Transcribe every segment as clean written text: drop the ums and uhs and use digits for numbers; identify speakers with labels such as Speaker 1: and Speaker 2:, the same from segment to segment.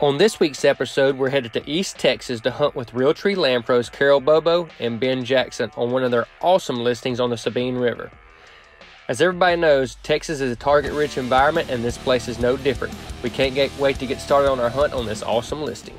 Speaker 1: On this week's episode, we're headed to East Texas to hunt with Realtree land pros Carol Bobo and Ben Jackson on one of their awesome listings on the Sabine River. As everybody knows, Texas is a target-rich environment, and this place is no different. We can't wait to get started on our hunt on this awesome listing.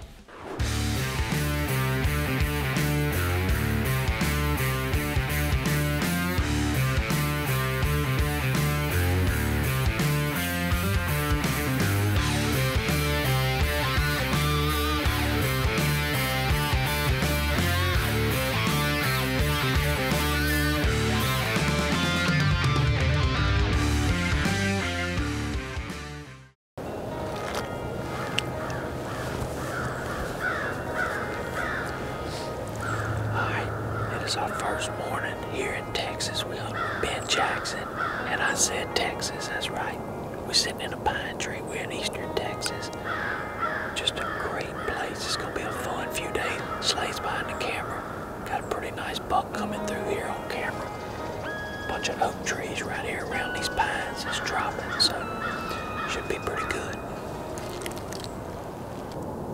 Speaker 2: It's our first morning here in Texas. We hunt with Ben Jackson, and I said Texas, that's right. We're sitting in a pine tree. We're in eastern Texas. Just a great place. It's gonna be a fun few days. Slade's behind the camera. Got a pretty nice buck coming through here on camera. Bunch of oak trees right here around these pines. It's dropping, so should be pretty good.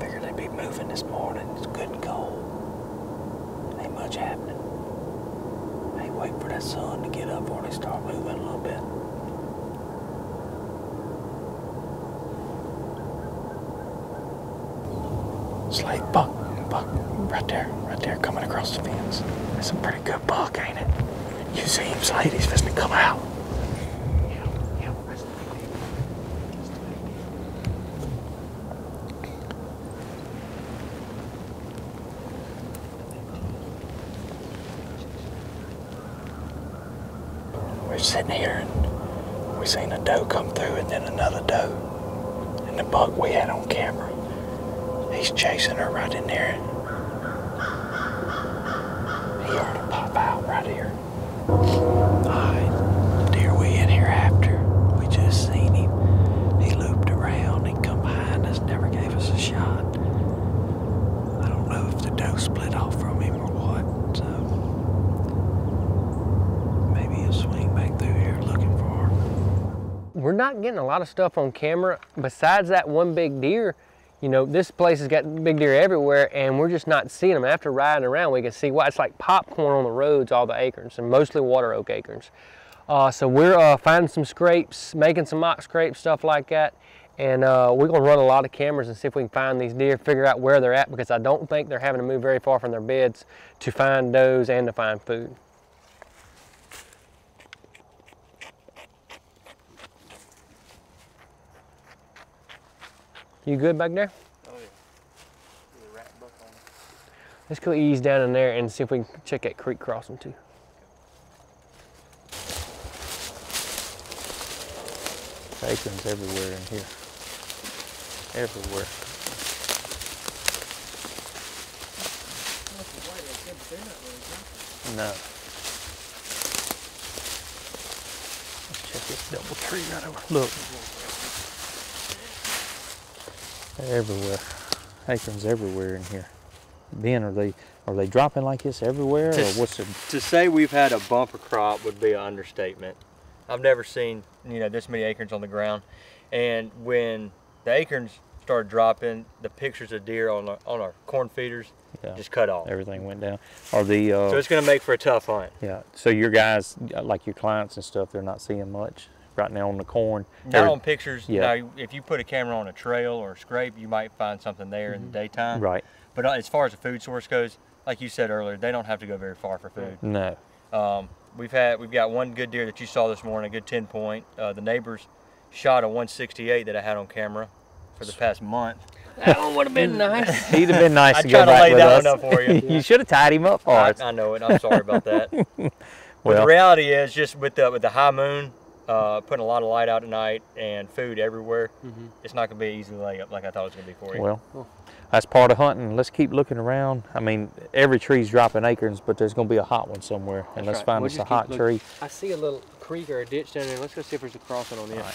Speaker 2: Figured they'd be moving this morning. It's good and cold. Ain't much happening. I ain't waiting for that sun to get up before they start moving a little bit. Slade, buck, right there, coming across the fence. That's a pretty good buck, ain't it? You see him, Slade, he's fixing to come out. Yeah, that's the big deal. We're sitting here and we seen a doe come through and then another doe. And the buck we had on camera, he's chasing her right in there. He ought to pop out right here. Alright, the deer we in here after, we just seen him. He looped around, he come behind us, never gave us a shot. I don't know if the doe split off from him or what, so maybe he'll swing back through here looking for her.
Speaker 1: We're not getting a lot of stuff on camera besides that one big deer. You know, this place has got big deer everywhere, and we're just not seeing them. After riding around, we can see why. It's like popcorn on the roads, all the acorns, and mostly water oak acorns. So we're finding some scrapes, making some mock scrapes, stuff like that. And we're gonna run a lot of cameras and see if we can find these deer, figure out where they're at, because I don't think they're having to move very far from their beds to find does and to find food. You good back there?
Speaker 3: Oh yeah. There's a rat buck on it.
Speaker 1: Let's go ease down in there and see if we can check that creek crossing too.
Speaker 3: Acorns everywhere in here. Everywhere. No. Let's check this double tree right over. Look. Everywhere. Acorns everywhere in here. Ben, are they dropping like this everywhere, or what's the...
Speaker 4: To say we've had a bumper crop would be an understatement. I've never seen, this many acorns on the ground. And when the acorns started dropping, the pictures of deer on our corn feeders just cut off.
Speaker 3: Everything went down.
Speaker 4: So it's going to make for a tough hunt.
Speaker 3: Yeah. So your guys, like your clients and stuff, they're not seeing much right now on the corn.
Speaker 4: Not on pictures. Yeah. If you put a camera on a trail or a scrape, you might find something there in the daytime.
Speaker 3: Right.
Speaker 4: But as far as the food source goes, like you said earlier, they don't have to go very far for food.
Speaker 3: No.
Speaker 4: We've got one good deer that you saw this morning, a good 10 point. The neighbors shot a 168 that I had on camera for the past month.
Speaker 1: That one would have been nice.
Speaker 3: He'd have been nice to
Speaker 4: I
Speaker 3: go
Speaker 4: tried to
Speaker 3: back
Speaker 4: lay
Speaker 3: with
Speaker 4: that
Speaker 3: us.
Speaker 4: one up for you.
Speaker 3: You should have tied him up for us.
Speaker 4: I know it. I'm sorry about that.
Speaker 3: Well,
Speaker 4: But the reality is, just with the high moon, putting a lot of light out at night and food everywhere, it's not going to be an easy layup like I thought it was going to be for you.
Speaker 3: Well, that's part of hunting. Let's keep looking around. I mean, every tree's dropping acorns, but there's going to be a hot one somewhere, and let's find us a hot tree.
Speaker 1: I see a little creek or a ditch down there. Let's go see if there's a crossing on this.
Speaker 3: Right.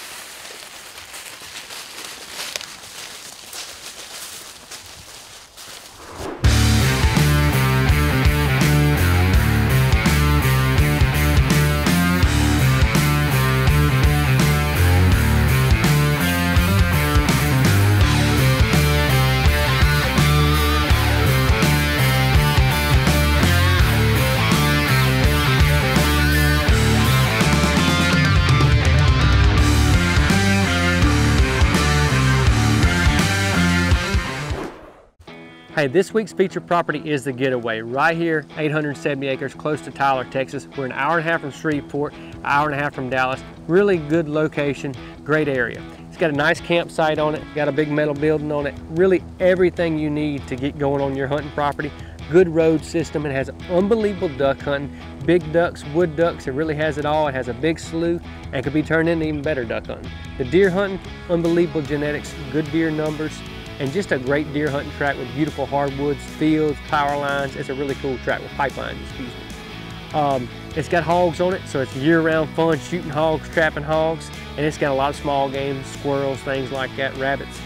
Speaker 1: Hey, this week's featured property is the Getaway, right here, 870 acres, close to Tyler, Texas. We're an hour and a half from Shreveport, an hour and a half from Dallas. Really good location, great area. It's got a nice campsite on it, got a big metal building on it. Really everything you need to get going on your hunting property. Good road system. It has unbelievable duck hunting, big ducks, wood ducks. It really has it all. It has a big slough and could be turned into even better duck hunting. The deer hunting, unbelievable genetics, good deer numbers, and just a great deer hunting track with beautiful hardwoods, fields, power lines. It's a really cool track with pipelines, excuse me. It's got hogs on it, so it's year-round fun shooting hogs, trapping hogs, and it's got a lot of small game, squirrels, things like that, rabbits.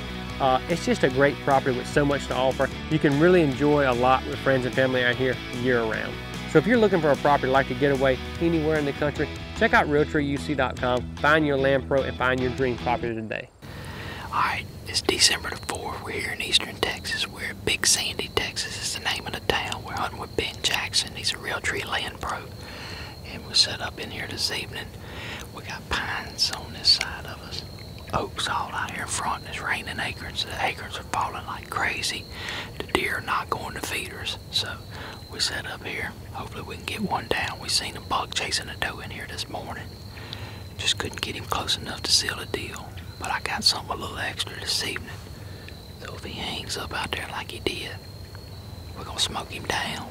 Speaker 1: It's just a great property with so much to offer. You can really enjoy a lot with friends and family out here year-round. So if you're looking for a property like the Getaway anywhere in the country, check out realtreeuc.com, find your land pro, and find your dream property today.
Speaker 2: All right, it's December the 4th. We're here in Eastern Texas. We're at Big Sandy, Texas. Is the name of the town. We're hunting with Ben Jackson. He's a Realtree land pro. And we're set up in here this evening. We got pines on this side of us. Oaks all out here in front. It's raining acorns. The acorns are falling like crazy. The deer are not going to feeders. So we set up here. Hopefully we can get one down. We seen a buck chasing a doe in here this morning. Just couldn't get him close enough to seal the deal. But I got something a little extra this evening. So if he hangs up out there like he did, we're gonna smoke him down.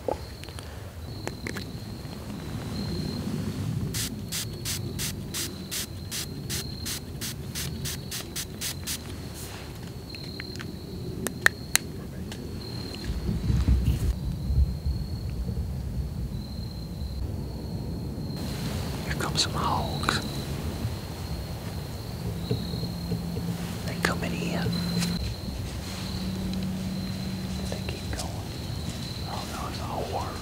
Speaker 2: Here comes some hogs. They coming in. They keep going. Oh no, it's all word.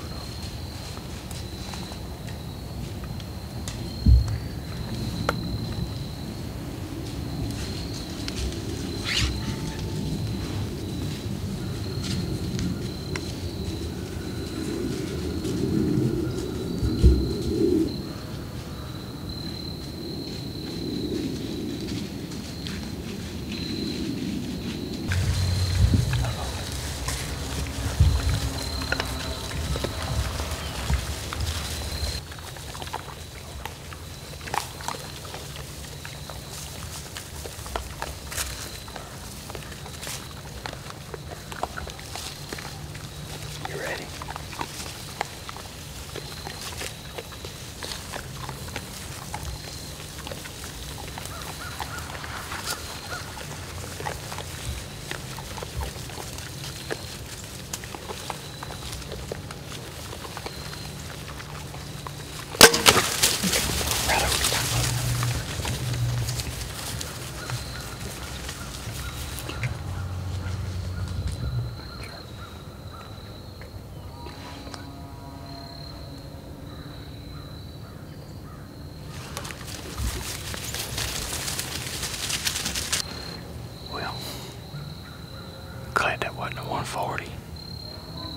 Speaker 2: Glad that wasn't a 140.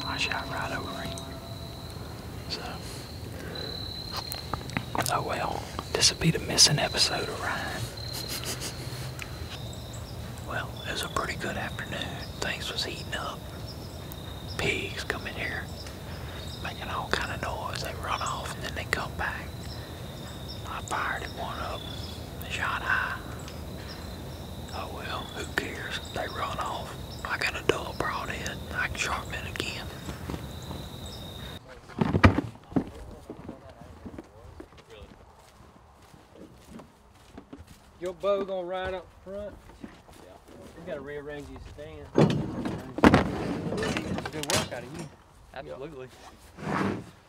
Speaker 2: I shot right over him. So, oh well, this will be the missing episode of Ryan. Well, it was a pretty good afternoon. Things was heating up. Pigs come in here, making all kind of noise. They run off and then they come back. I fired at one of them. They shot high. Oh well, who cares? They run off. I got a dull broadhead. I can sharpen it again.
Speaker 1: Your bow gonna ride up front? Yeah. We gotta rearrange your stand. Good work out of you.
Speaker 3: Absolutely.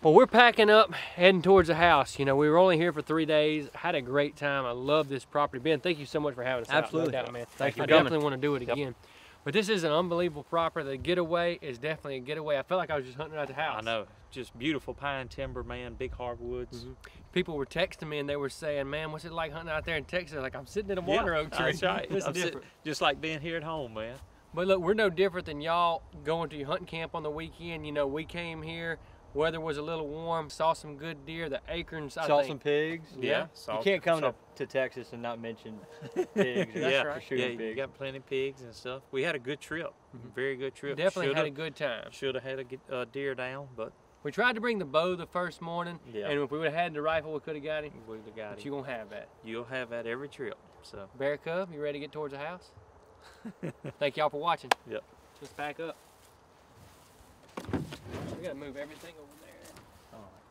Speaker 1: Well, we're packing up, heading towards the house. You know, we were only here for 3 days. Had a great time. I love this property. Ben, thank you so much for having us.
Speaker 3: Absolutely.
Speaker 1: Out, no doubt, man.
Speaker 3: Thank you
Speaker 1: I
Speaker 3: for coming.
Speaker 1: definitely want to do it again. But this is an unbelievable property. The Getaway is definitely a getaway. I felt like I was just hunting at the house.
Speaker 3: I know. Just beautiful pine timber, man. Big hardwoods.
Speaker 1: Mm-hmm. People were texting me and they were saying, man, what's it like hunting out there in Texas? Like, I'm sitting in a water oak tree.
Speaker 3: That's right.
Speaker 1: It's different.
Speaker 3: Just like being here at home, man.
Speaker 1: But look, we're no different than y'all going to your hunting camp on the weekend. You know, we came here, Weather was a little warm. Saw some good deer. The Acorns, I
Speaker 4: Saw
Speaker 1: think.
Speaker 4: some pigs.
Speaker 1: Yeah.
Speaker 4: You can't come to Texas and not mention pigs.
Speaker 3: Yeah,
Speaker 1: right.
Speaker 3: yeah, you got plenty of pigs and stuff. We had a good trip, very good trip.
Speaker 1: Definitely had a good time.
Speaker 3: Should have had a deer down, but
Speaker 1: We tried to bring the bow the first morning,
Speaker 3: Yeah.
Speaker 1: and if we would have had the rifle, we could have got him.
Speaker 3: we would have got
Speaker 1: But
Speaker 3: him.
Speaker 1: you're going to have that.
Speaker 3: You'll have that every trip. So
Speaker 1: Bear Cub, you ready to get towards the house? Thank y'all for watching.
Speaker 3: Yep.
Speaker 1: Let's pack up. We got to move everything over there.
Speaker 3: all right.